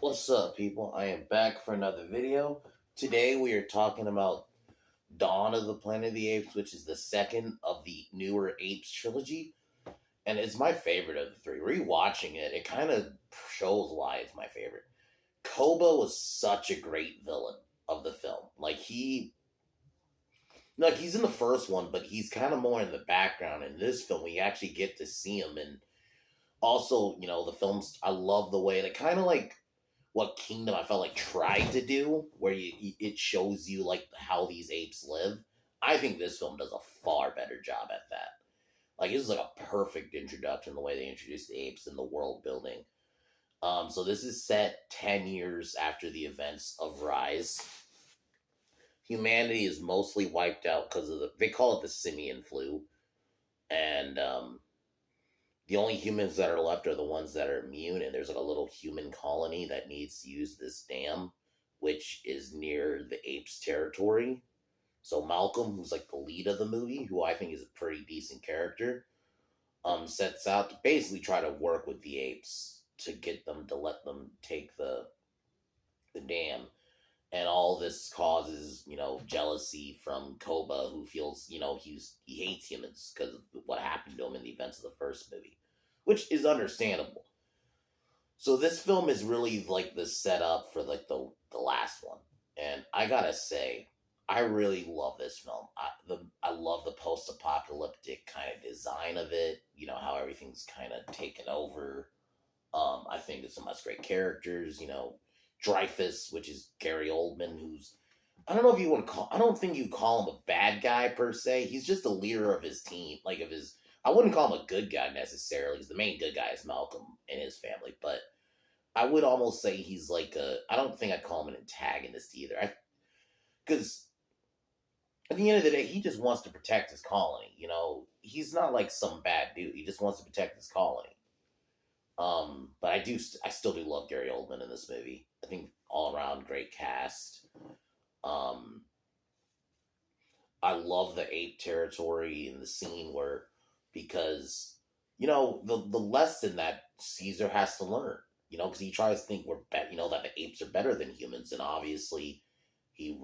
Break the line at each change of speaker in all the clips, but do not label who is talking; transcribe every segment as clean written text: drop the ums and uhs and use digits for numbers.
What's up, people? I am back for another video. Today we are talking about Dawn of the Planet of the Apes, which is the second of the newer Apes trilogy. And it's my favorite of the three. Rewatching it, it kind of shows why it's my favorite. Koba was such a great villain of the film. He's in the first one, but he's kind of more in the background. In this film, we actually get to see him. And also, the films, I love the way they kind of like what Kingdom I felt like tried to do, where it shows you like how these apes live. I think this film does a far better job at that. Like this is like a perfect introduction, the way they introduce the apes and the world building. So this is set 10 years after the events of Rise. Humanity is mostly wiped out because of they call it the simian flu, and the only humans that are left are the ones that are immune, and there's like a little human colony that needs to use this dam, which is near the apes' territory. So Malcolm, who's like the lead of the movie, who I think is a pretty decent character, sets out to basically try to work with the apes to get them to let them take the dam. And all this causes, jealousy from Koba, who feels, he hates humans because of what happened to him in the events of the first movie, which is understandable. So this film is really like the setup for like the last one, and I gotta say, I really love this film. I love the post-apocalyptic kind of design of it. You know how everything's kind of taken over. I think there's some much great characters. Dreyfus, which is Gary Oldman, who's I don't know if you want to call. I don't think you call him a bad guy per se. He's just a leader of his team, like of his. I wouldn't call him a good guy necessarily, because the main good guy is Malcolm and his family. But I would almost say he's like a. I don't think I'd call him an antagonist either. Because at the end of the day, he just wants to protect his colony. He's not like some bad dude. He just wants to protect his colony. But I still do love Gary Oldman in this movie. I think all around great cast. I love the ape territory and the scene because the lesson that Caesar has to learn, because he tries to think that the apes are better than humans, and obviously he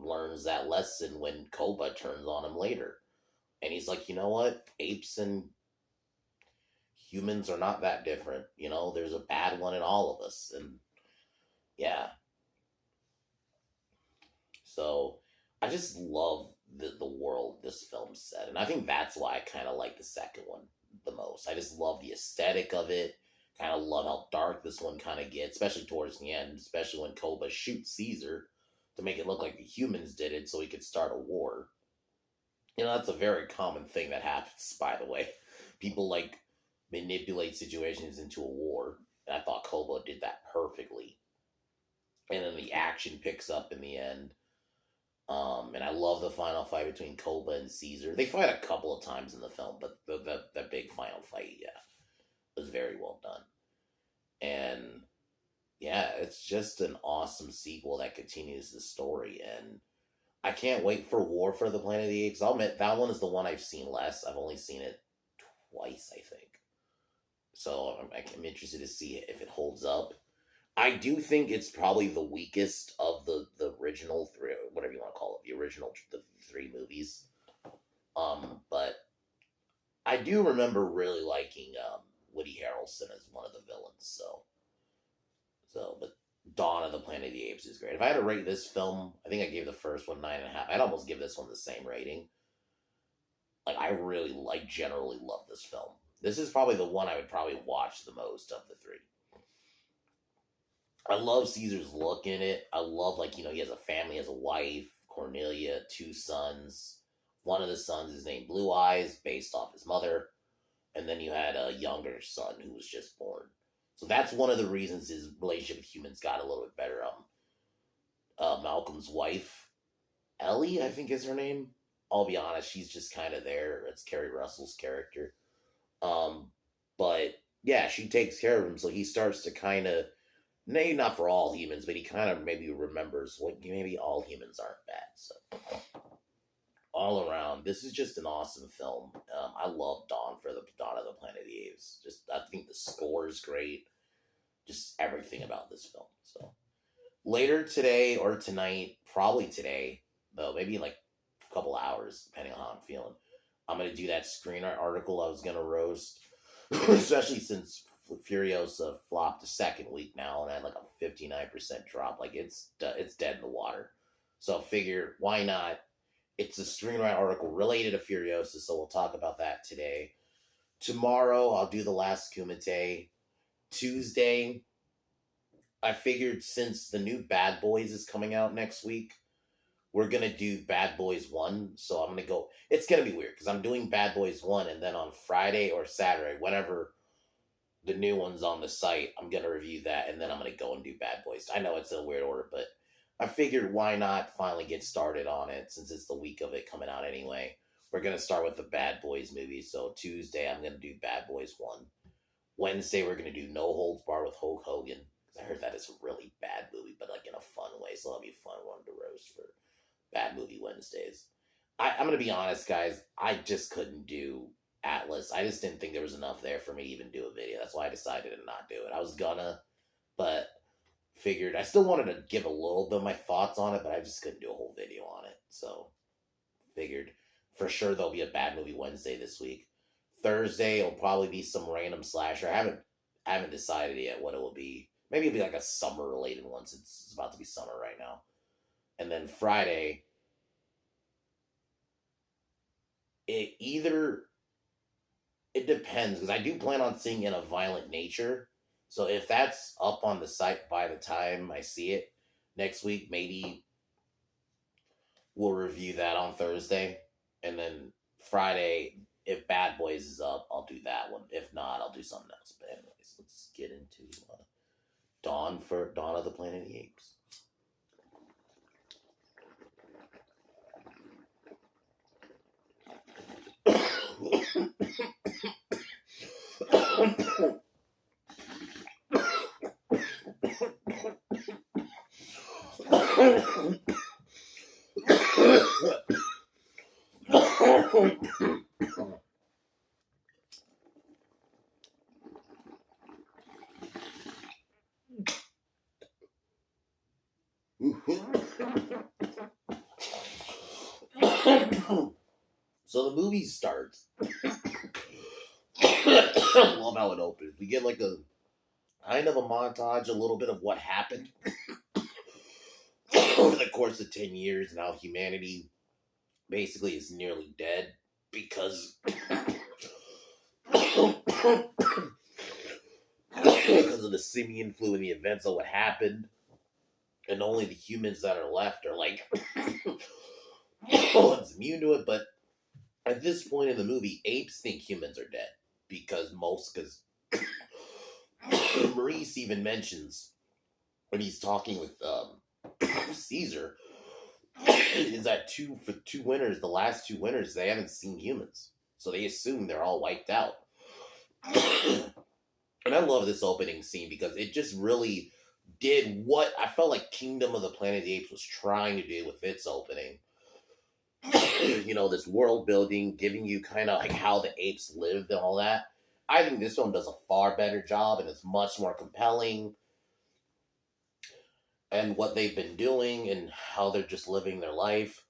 learns that lesson when Koba turns on him later, and he's like, you know what, apes and humans are not that different. There's a bad one in all of us. And yeah. So I just love the world this film set. And I think that's why I kind of like the second one the most. I just love the aesthetic of it. Kind of love how dark this one kind of gets, especially towards the end, especially when Koba shoots Caesar to make it look like the humans did it so he could start a war. That's a very common thing that happens, by the way. People like manipulate situations into a war. And I thought Koba did that perfectly. And then the action picks up in the end. And I love the final fight between Koba and Caesar. They fight a couple of times in the film, but the big final fight, yeah, was very well done. And yeah, it's just an awesome sequel that continues the story. And I can't wait for War for the Planet of the Apes. I'll admit, that one is the one I've seen less. I've only seen it twice, I think. So I'm interested to see if it holds up. I do think it's probably the weakest of the original three, whatever you want to call it, the three movies. But I do remember really liking Woody Harrelson as one of the villains. But Dawn of the Planet of the Apes is great. If I had to rate this film, I think I gave the first one 9.5. I'd almost give this one the same rating. Like I generally love this film. This is probably the one I would probably watch the most of the three. I love Caesar's look in it. I love, he has a family, he has a wife, Cornelia, 2 sons. One of the sons is named Blue Eyes, based off his mother. And then you had a younger son who was just born. So that's one of the reasons his relationship with humans got a little bit better. Malcolm's wife, Ellie, I think is her name. I'll be honest, she's just kind of there. It's Kerry Russell's character. But yeah, she takes care of him, so he starts to kind of, maybe not for all humans, but he kind of maybe remembers maybe all humans aren't bad. So all around, this is just an awesome film. I love Dawn of the Planet of the Apes. I think the score is great. just everything about this film. So later today or tonight, probably today, though, maybe in like a couple hours, depending on how I'm feeling, I'm gonna do that screen art article I was gonna roast, especially since Furiosa flopped the second week now and had like a 59% drop. Like it's dead in the water. So I figured why not? It's a screenwriter article related to Furiosa, so we'll talk about that today. Tomorrow I'll do the last Kumite. Tuesday, I figured since the new Bad Boys is coming out next week, we're gonna do Bad Boys 1. So I'm gonna go, it's gonna be weird because I'm doing Bad Boys 1, and then on Friday or Saturday, whenever the new one's on the site, I'm gonna review that, and then I'm gonna go and do Bad Boys. I know it's in a weird order, but I figured why not finally get started on it since it's the week of it coming out anyway. We're gonna start with the Bad Boys movie. So Tuesday I'm gonna do Bad Boys 1. Wednesday we're gonna do No Holds Barred with Hulk Hogan. I heard that is a really bad movie, but like in a fun way. So that'll be a fun one to roast for Bad Movie Wednesdays. I'm gonna be honest, guys. I just couldn't do Atlas. I just didn't think there was enough there for me to even do a video. That's why I decided to not do it. I was gonna, but figured I still wanted to give a little bit of my thoughts on it, but I just couldn't do a whole video on it. So figured for sure there'll be a Bad Movie Wednesday this week. Thursday will probably be some random slasher. I haven't decided yet what it will be. Maybe it'll be like a summer related one since it's about to be summer right now. And then Friday, it depends because I do plan on seeing In a Violent Nature. So if that's up on the site by the time I see it next week, maybe we'll review that on Thursday. And then Friday, if Bad Boys is up, I'll do that one. If not, I'll do something else. But anyways, let's get into Dawn of the Planet of the Apes. So the movie starts. I love how it opens. We get like a kind of a montage, a little bit of what happened over the course of 10 years and how humanity basically is nearly dead because because of the simian flu and the events of what happened, and only the humans that are left are like one's immune to it. But at this point in the movie, apes think humans are dead because Maurice even mentions when he's talking with Caesar is that the last two winters, they haven't seen humans, so they assume they're all wiped out. And I love this opening scene because it just really did what I felt like Kingdom of the Planet of the Apes was trying to do with its opening. This world building, giving you kind of like how the apes lived and all that. I think this one does a far better job and it's much more compelling. And what they've been doing and how they're just living their life.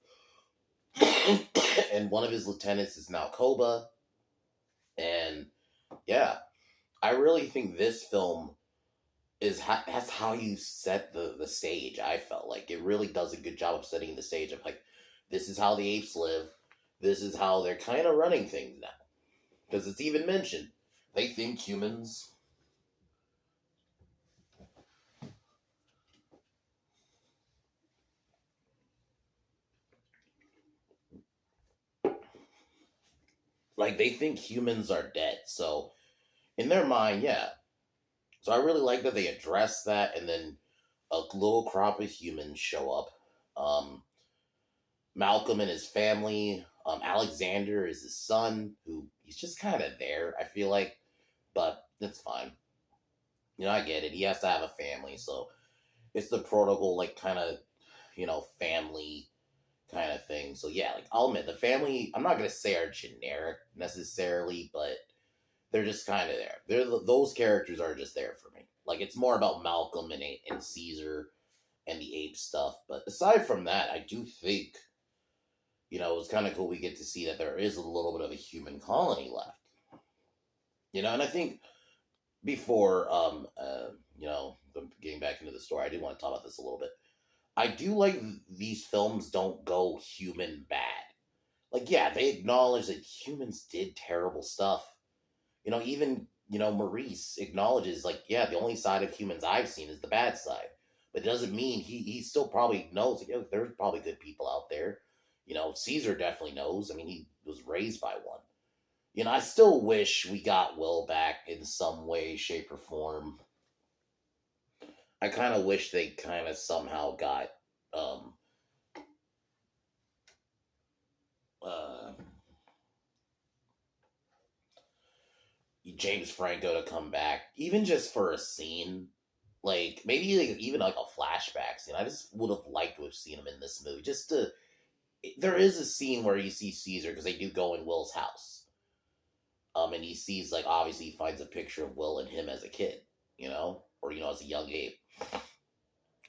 And one of his lieutenants is now Koba. And yeah, I really think this film that's how you set the stage. I felt like it really does a good job of setting the stage of like, this is how the apes live. This is how they're kind of running things now. Because it's even mentioned. They think humans... they think humans are dead. So, in their mind, yeah. So I really like that they address that, and then a little crop of humans show up. Malcolm and his family. Alexander is his son, who he's just kind of there, I feel like. But it's fine. I get it. He has to have a family, so it's the protocol, kind of, family kind of thing. So yeah, I'll admit, the family, I'm not going to say are generic necessarily, but they're just kind of there. Those characters are just there for me. Like it's more about Malcolm and Caesar and the ape stuff. But aside from that, I do think it was kind of cool. We get to see that there is a little bit of a human colony left. And I think before getting back into the story, I do want to talk about this a little bit. I do like these films don't go human bad. Like, yeah, they acknowledge that humans did terrible stuff. Even, Maurice acknowledges, like, yeah, the only side of humans I've seen is the bad side. But it doesn't mean he still probably knows, like, there's probably good people out there. Caesar definitely knows. I mean, he was raised by one. I still wish we got Will back in some way, shape, or form. I kind of wish they kind of somehow got um, uh, James Franco to come back, even just for a scene. Like, maybe even like a flashback scene. I just would have liked to have seen him in this movie. There is a scene where you see Caesar, because they do go in Will's house. And he sees, like, obviously he finds a picture of Will and him as a kid, or, as a young ape.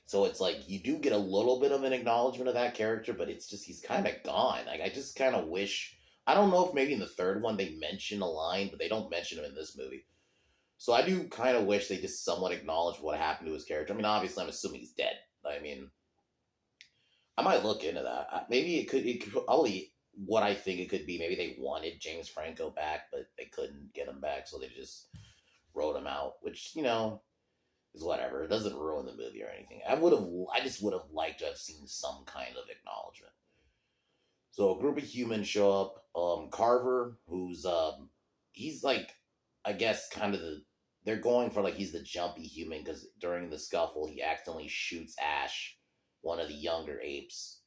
So it's like, you do get a little bit of an acknowledgement of that character, but it's just, he's kind of gone. Like, I just kind of wish, I don't know if maybe in the third one they mention a line, but they don't mention him in this movie. So I do kind of wish they just somewhat acknowledge what happened to his character. I mean, obviously I'm assuming he's dead. I mean, I might look into that. Maybe it could probably, what I think it could be, maybe they wanted James Franco back, but they couldn't get him back, so they just wrote him out, which, is whatever. It doesn't ruin the movie or anything. I just would have liked to have seen some kind of acknowledgement. So a group of humans show up. Carver, who's he's like, I guess they're going for, like, he's the jumpy human, because during the scuffle he accidentally shoots Ash, one of the younger apes.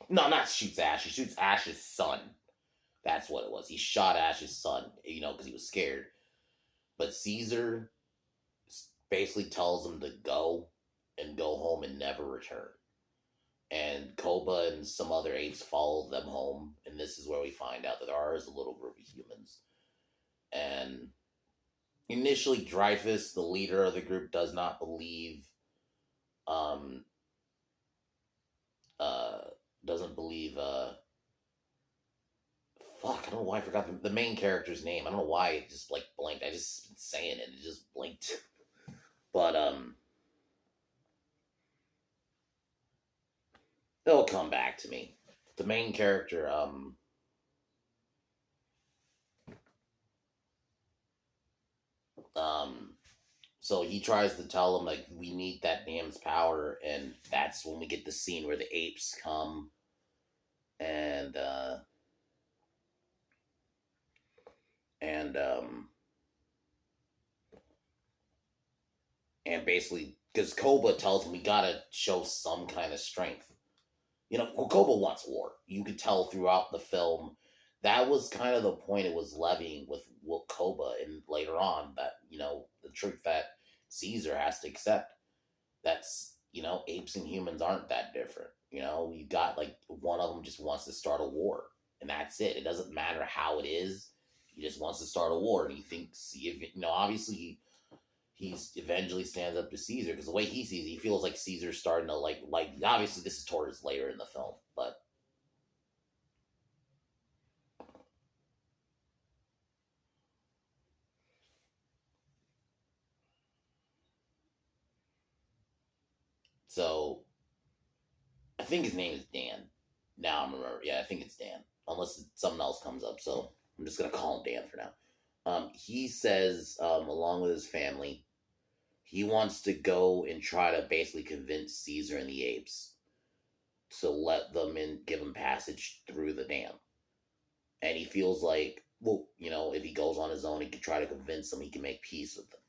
No, not shoots Ash. He shoots Ash's son. That's what it was. He shot Ash's son, because he was scared. But Caesar basically tells him to go home and never return. And Koba and some other apes follow them home. And this is where we find out that there is a little group of humans. And initially, Dreyfus, the leader of the group, does not believe, doesn't believe, fuck, I don't know why I forgot the main character's name. I don't know why it just, like, blinked. I just been saying it just blinked. But, it'll come back to me. The main character, so he tries to tell him, like, we need that dam's power, and that's when we get the scene where the apes come and basically, because Koba tells him we gotta show some kind of strength. Koba wants war. You could tell throughout the film that was kind of the point it was levying with Koba, and later on that, the truth that Caesar has to accept. That's, apes and humans aren't that different. You got, like, one of them just wants to start a war, and that's it. It doesn't matter how it is. He just wants to start a war, and he thinks, obviously he's eventually stands up to Caesar, because the way he sees it, he feels like Caesar's starting to, like, obviously this is towards later in the film, but so I think his name is Dan. Now I'm remember. Yeah, I think it's Dan. Unless something else comes up, so I'm just gonna call him Dan for now. He says, along with his family, he wants to go and try to basically convince Caesar and the apes to let them in, give him passage through the dam. And he feels like, well, if he goes on his own, he can try to convince them, he can make peace with them.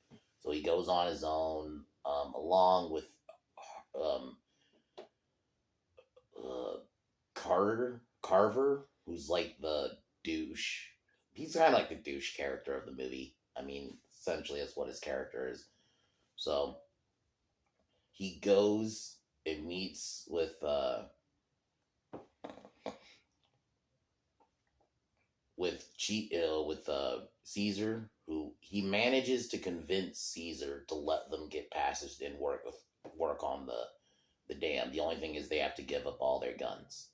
So he goes on his own, along with um, Carver, who's like the douche. He's kind of like the douche character of the movie. I mean, essentially, that's what his character is. So he goes and meets with Caesar, who he manages to convince Caesar to let them get passage and work on the dam. The only thing is they have to give up all their guns,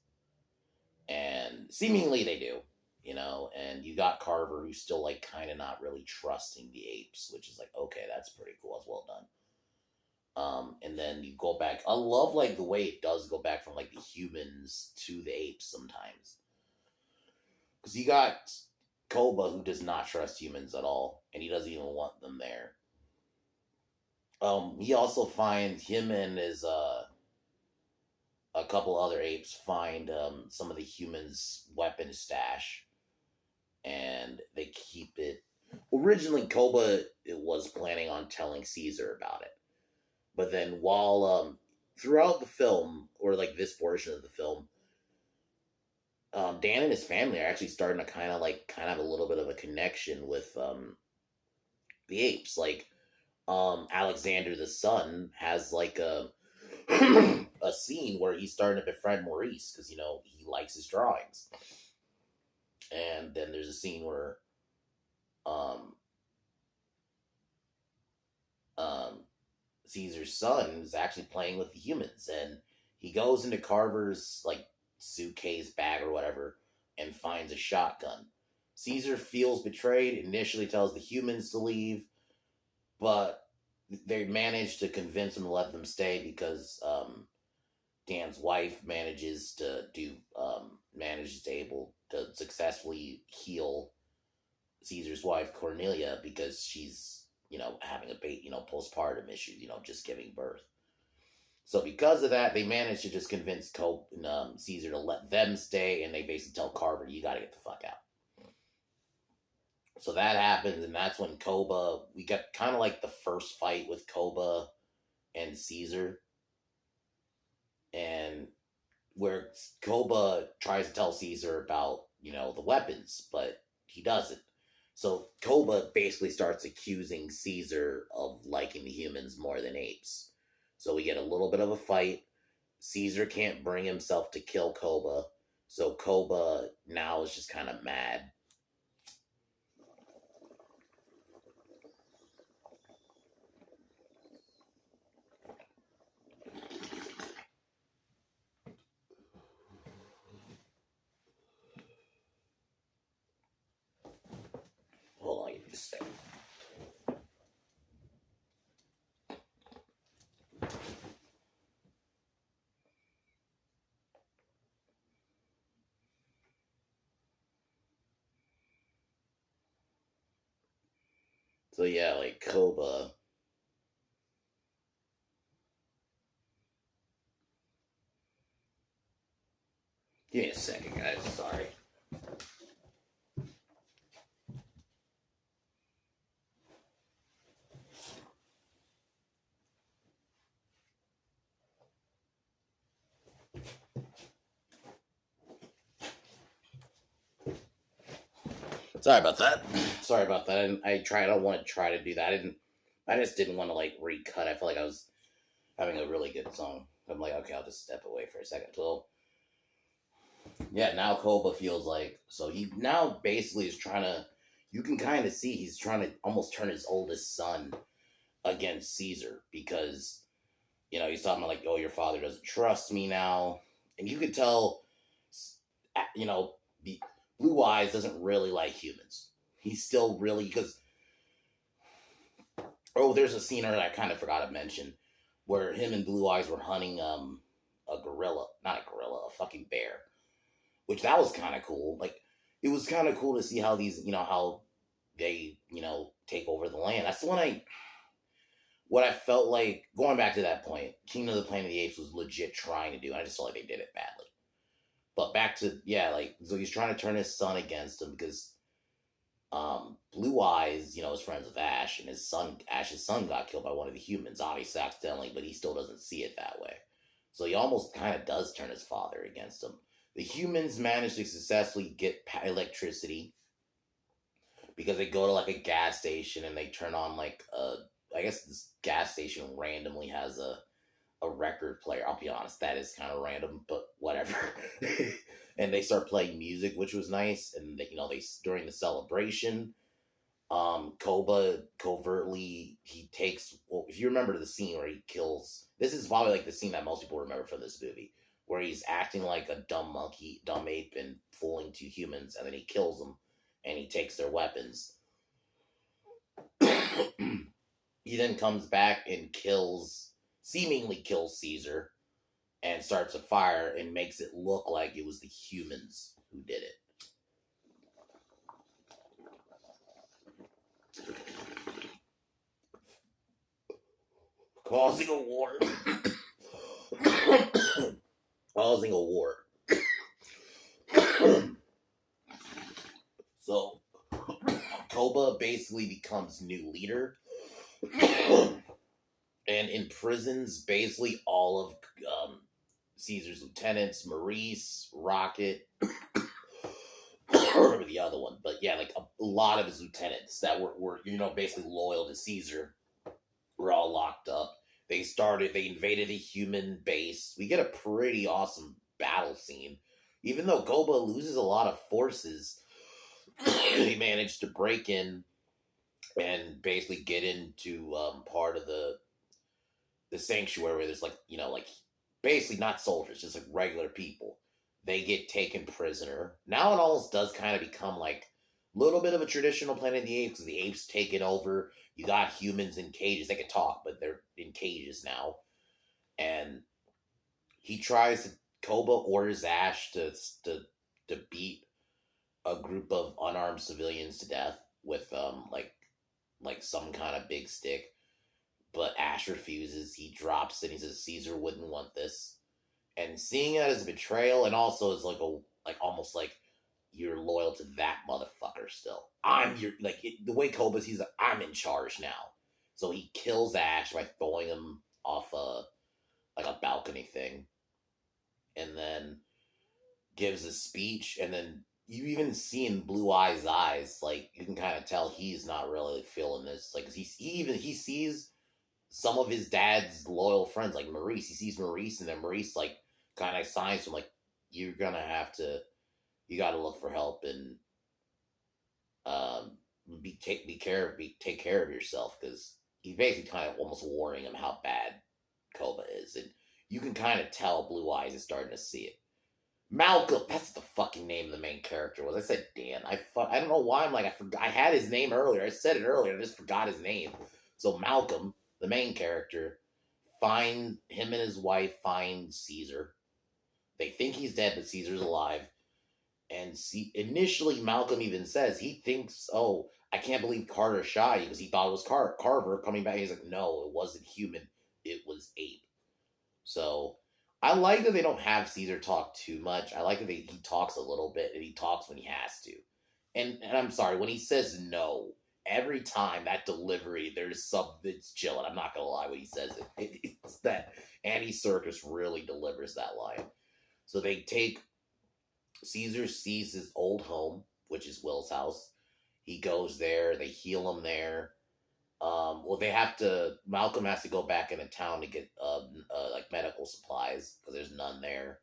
and seemingly they do, you know. And you got Carver, who's still like kind of not really trusting the apes, which is like, okay, that's pretty cool. That's well done. And then you go back. I love like the way it does go back from like the humans to the apes sometimes, because you got Koba, who does not trust humans at all, and he doesn't even want them there. He also finds him and his a couple other apes find some of the humans' weapon stash, and they keep it. Originally, Koba was planning on telling Caesar about it, but then while throughout the film, or like this portion of the film, Dan and his family are actually starting to kind of have a little bit of a connection with the apes. Like Alexander the son has like a a scene where he's starting to befriend Maurice because, you know, he likes his drawings. And then there's a scene where um Caesar's son is actually playing with the humans, and he goes into Carver's like suitcase bag or whatever and finds a shotgun. Caesar feels betrayed, initially tells the humans to leave, but they manage to convince him to let them stay because Dan's wife manages to able to successfully heal Caesar's wife Cornelia, because she's, you know, having postpartum issues, you know, just giving birth. So because of that, they managed to just convince Caesar to let them stay, and they basically tell Carver, "You got to get the fuck out." So that happens, and that's when we got kind of like the first fight with Koba and Caesar, and where Koba tries to tell Caesar about, you know, the weapons, but he doesn't. So Koba basically starts accusing Caesar of liking the humans more than apes. So we get a little bit of a fight. Caesar can't bring himself to kill Koba, so Koba now is just kind of mad. Hold on, just a second. So yeah, like Koba. Give me a second, guys. Sorry. Sorry about that. Sorry about that. I don't want to try to do that. I just didn't want to like recut. I felt like I was having a really good song. I'm like, okay, I'll just step away for a second. So yeah, now Koba feels like, so he now basically is trying to. You can kind of see he's trying to almost turn his oldest son against Caesar, because, you know, he's talking about like, oh, your father doesn't trust me now, and you could tell, you know, the Blue Eyes doesn't really like humans. He's still really, because, oh, there's a scene that I kind of forgot to mention where him and Blue Eyes were hunting a gorilla, not a gorilla, a fucking bear, which that was kind of cool. Like, it was kind of cool to see how these, you know, how they, you know, take over the land. That's the one what I felt like, going back to that point, Kingdom of the Planet of the Apes was legit trying to do, and I just felt like they did it badly. But back to, yeah, like, so he's trying to turn his son against him because Blue Eyes, you know, is friends with Ash, and Ash's son got killed by one of the humans, obviously accidentally, but he still doesn't see it that way. So he almost kind of does turn his father against him. The humans manage to successfully get electricity because they go to like a gas station and they turn on like I guess this gas station randomly has a a record player. I'll be honest, that is kind of random, but whatever. And they start playing music, which was nice. And they during the celebration, Koba covertly he takes. Well, if you remember the scene where he kills, this is probably like the scene that most people remember from this movie, where he's acting like a dumb monkey, dumb ape, and fooling two humans, and then he kills them, and he takes their weapons. He then comes back and seemingly kills Caesar, and starts a fire and makes it look like it was the humans who did it. Causing a war. Causing a war. So, Koba basically becomes new leader and imprisons basically all of Caesar's lieutenants, Maurice, Rocket, I remember the other one, but yeah, like a lot of his lieutenants that were basically loyal to Caesar were all locked up. They invaded a human base. We get a pretty awesome battle scene. Even though Koba loses a lot of forces, he managed to break in and basically get into part of the sanctuary where there's like basically not soldiers, just like regular people. They get taken prisoner. Now it almost does kind of become like a little bit of a traditional Planet of the Apes, because the apes take it over. You got humans in cages. They can talk, but they're in cages now. And Koba orders Ash to beat a group of unarmed civilians to death with like some kind of big stick. But Ash refuses. He drops it. He says Caesar wouldn't want this. And seeing it as a betrayal, and also as almost like you're loyal to that motherfucker still. The way Koba's, he's like, I'm in charge now. So he kills Ash by throwing him off a balcony thing. And then gives a speech, and then you even see in Blue Eye's eyes, like, you can kind of tell he's not really feeling this. Like, he sees some of his dad's loyal friends, like Maurice. He sees Maurice, and then Maurice, like, kind of signs to him, like, you gotta look for help, and take care of yourself, because he's basically kind of almost warning him how bad Koba is, and you can kind of tell Blue Eyes is starting to see it. Malcolm, that's the fucking name of the main character was. I said Dan. I don't know why I forgot. I had his name earlier. I said it earlier. I just forgot his name. So Malcolm, the main character, him and his wife find Caesar. They think he's dead, but Caesar's alive. And initially, Malcolm even says he thinks, "Oh, I can't believe Carter shot you," because he thought it was Carver coming back. He's like, "No, it wasn't human. It was ape." So I like that they don't have Caesar talk too much. I like that he talks a little bit, and he talks when he has to. And I'm sorry, when he says no, every time that delivery, it's chilling. I'm not gonna lie when he says it. It's that Andy Serkis really delivers that line. So Caesar sees his old home, which is Will's house. He goes there. They heal him there. Malcolm has to go back into town to get like medical supplies, because there's none there.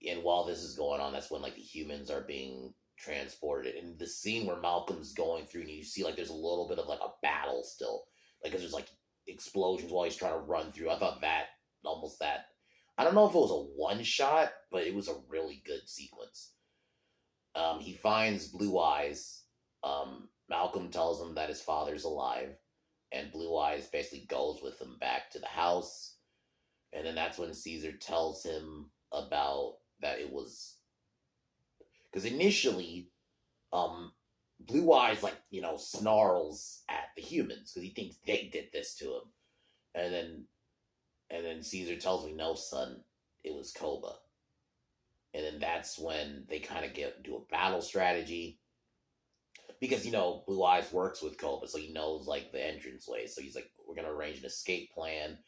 And while this is going on, that's when like the humans are being transported. And the scene where Malcolm's going through, and you see like there's a little bit of like a battle still, like, 'cause there's like explosions while he's trying to run through. I thought I don't know if it was a one shot, but it was a really good sequence. He finds Blue Eyes. Malcolm tells him that his father's alive, and Blue Eyes basically goes with him back to the house. And then that's when Caesar tells him about that it was, because initially, Blue Eyes snarls at the humans because he thinks they did this to him, and then Caesar tells me, "No, son, it was Koba." And then that's when they kind of do a battle strategy. Because, Blue Eyes works with Koba, so he knows, like, the entranceway. So he's like, we're going to arrange an escape plan.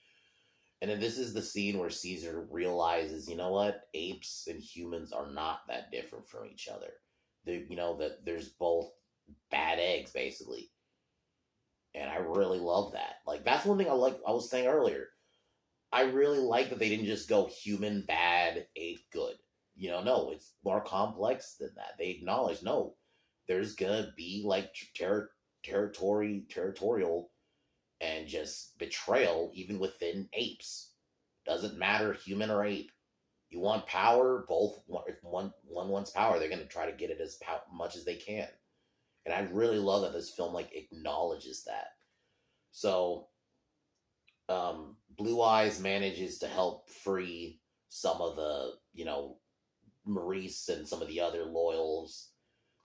And then this is the scene where Caesar realizes, you know what? Apes and humans are not that different from each other. That there's both bad eggs, basically. And I really love that. Like, that's one thing I was saying earlier. I really like that they didn't just go human bad, ape good. No, it's more complex than that. They acknowledge no, there's gonna be like territorial and just betrayal even within apes. Doesn't matter human or ape. You want power, both. If one wants power, they're gonna try to get it as much as they can. And I really love that this film like acknowledges that. So Blue Eyes manages to help free some of the, Maurice and some of the other loyals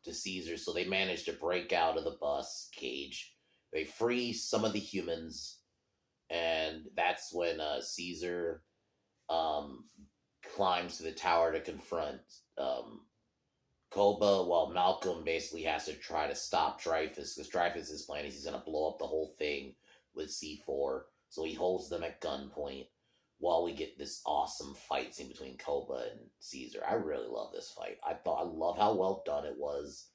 to Caesar. So they manage to break out of the bus cage. They free some of the humans, and that's when Caesar um, climbs to the tower to confront Koba, while Malcolm basically has to try to stop Dreyfus, because Dreyfus's plan is he's going to blow up the whole thing with C4. So he holds them at gunpoint while we get this awesome fight scene between Koba and Caesar. I really love this fight. I love how well done it was.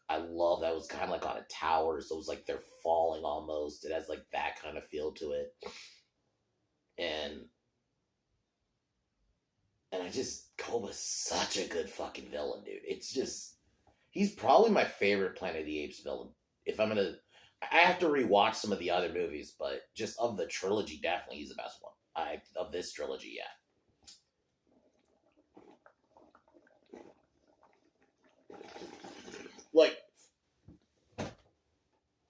I love that it was kind of like on a tower, so it was like they're falling almost. It has like that kind of feel to it. And Koba's such a good fucking villain, dude. It's just, he's probably my favorite Planet of the Apes villain. I have to rewatch some of the other movies, but just of the trilogy, definitely he's the best one. Of this trilogy, yeah.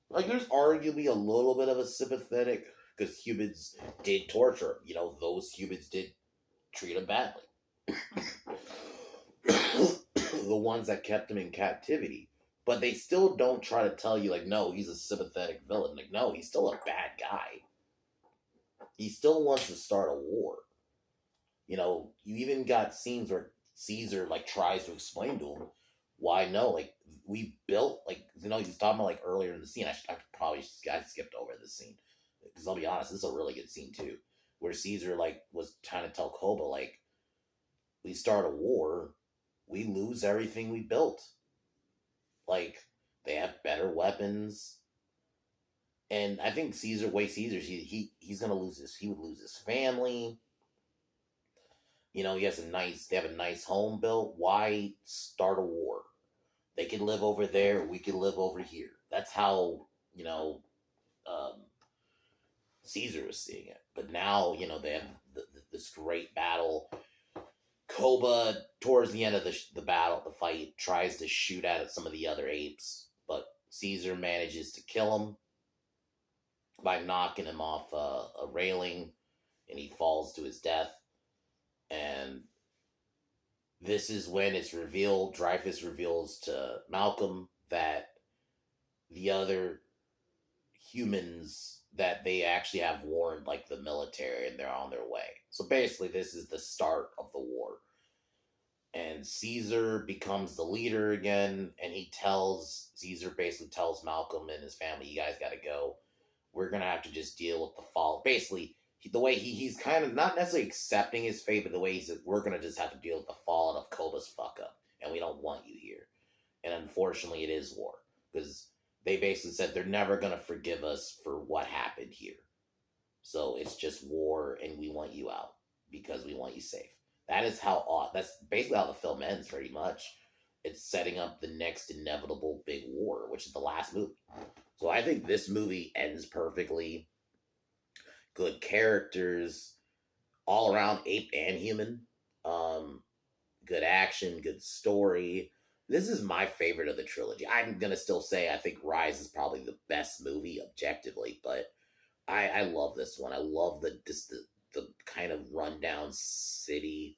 Like, there's arguably a little bit of a sympathetic, because humans did torture him. Those humans did treat him badly. The ones that kept him in captivity. But they still don't try to tell you, like, no, he's a sympathetic villain. Like, no, he's still a bad guy. He still wants to start a war. You even got scenes where Caesar, like, tries to explain to him why no, like, we built, like, he was talking about, like, earlier in the scene. I skipped over this scene. Because I'll be honest, this is a really good scene, too. Where Caesar, like, was trying to tell Koba, like, we start a war, we lose everything we built. Like, they have better weapons. And I think he's gonna he would lose his family. He has they have a nice home built. Why start a war? They can live over there, we can live over here. That's how, Caesar is seeing it. But now, they have this great battle. Koba, towards the end of the fight, tries to shoot at some of the other apes, but Caesar manages to kill him by knocking him off a railing, and he falls to his death. And this is when it's revealed, Dreyfus reveals to Malcolm that the other humans, that they actually have warned, like, the military, and they're on their way. So basically, this is the start of the war. And Caesar becomes the leader again, and Caesar basically tells Malcolm and his family, you guys gotta go. We're gonna have to just deal with the fall. Basically, the way he's kind of not necessarily accepting his fate, but the way he said, we're gonna just have to deal with the fallout of Koba's fuck up, and we don't want you here. And unfortunately, it is war, because they basically said they're never gonna forgive us for what happened here. So it's just war, and we want you out because we want you safe. That's basically how the film ends, pretty much. It's setting up the next inevitable big war, which is the last movie. So I think this movie ends perfectly. Good characters, all around, ape and human. Good action, good story. This is my favorite of the trilogy. I'm gonna still say I think Rise is probably the best movie objectively, but I love this one. I love the kind of rundown city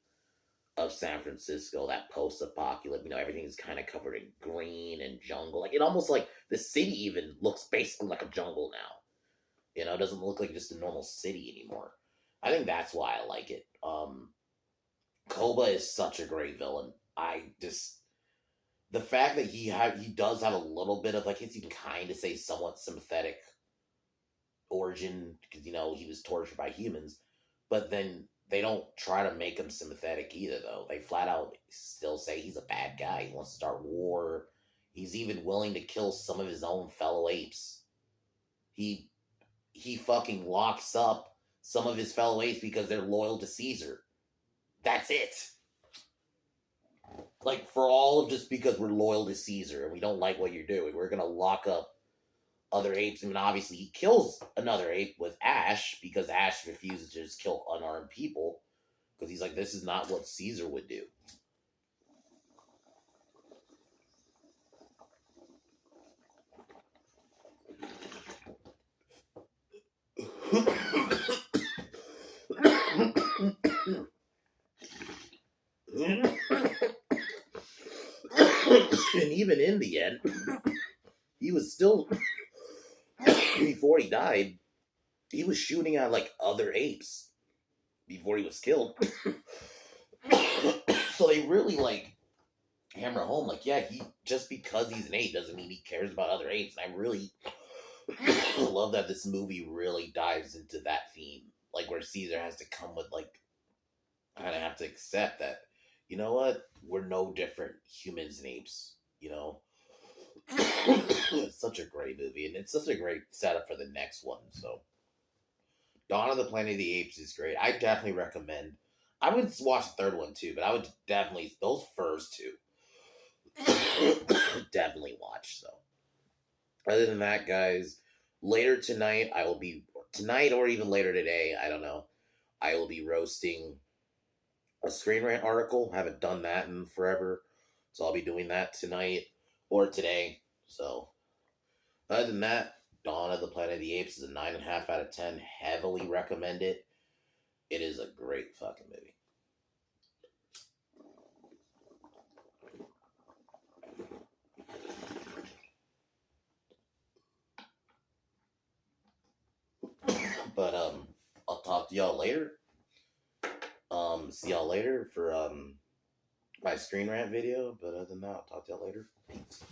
of San Francisco, that post-apocalypse. Everything's kind of covered in green and jungle. Like, it almost, like, the city even looks basically like a jungle now. It doesn't look like just a normal city anymore. I think that's why I like it. Koba is such a great villain. The fact that he does have a little bit of, like, you can kind of say somewhat sympathetic origin, because, he was tortured by humans, but then they don't try to make him sympathetic either, though. They flat out still say he's a bad guy. He wants to start war. He's even willing to kill some of his own fellow apes. He fucking locks up some of his fellow apes because they're loyal to Caesar. That's it. Like, for all of just because we're loyal to Caesar and we don't like what you're doing, we're gonna lock up other apes. I mean, obviously, he kills another ape with Ash because Ash refuses to just kill unarmed people because he's like, this is not what Caesar would do. And even in the end, he was still, before he died, he was shooting at like other apes before he was killed. So they really like hammer home, like, yeah, he just because he's an ape doesn't mean he cares about other apes. And I really love that this movie really dives into that theme, like where Caesar has to come with like, kind of have to accept that, you know what, we're no different humans and apes, you know. It's such a great movie, and it's such a great setup for the next one. So, Dawn of the Planet of the Apes is great. I definitely recommend. I would watch the third one too, but I would definitely those first two definitely watch. So, other than that, guys, later tonight I will be tonight or even later today. I don't know. I will be roasting a Screen Rant article. Haven't done that in forever, so I'll be doing that tonight or today. So, other than that, Dawn of the Planet of the Apes is a 9.5 out of 10. Heavily recommend it. It is a great fucking movie. But I'll talk to y'all later. See y'all later for my Screen Rant video. But other than that, I'll talk to y'all later. Peace.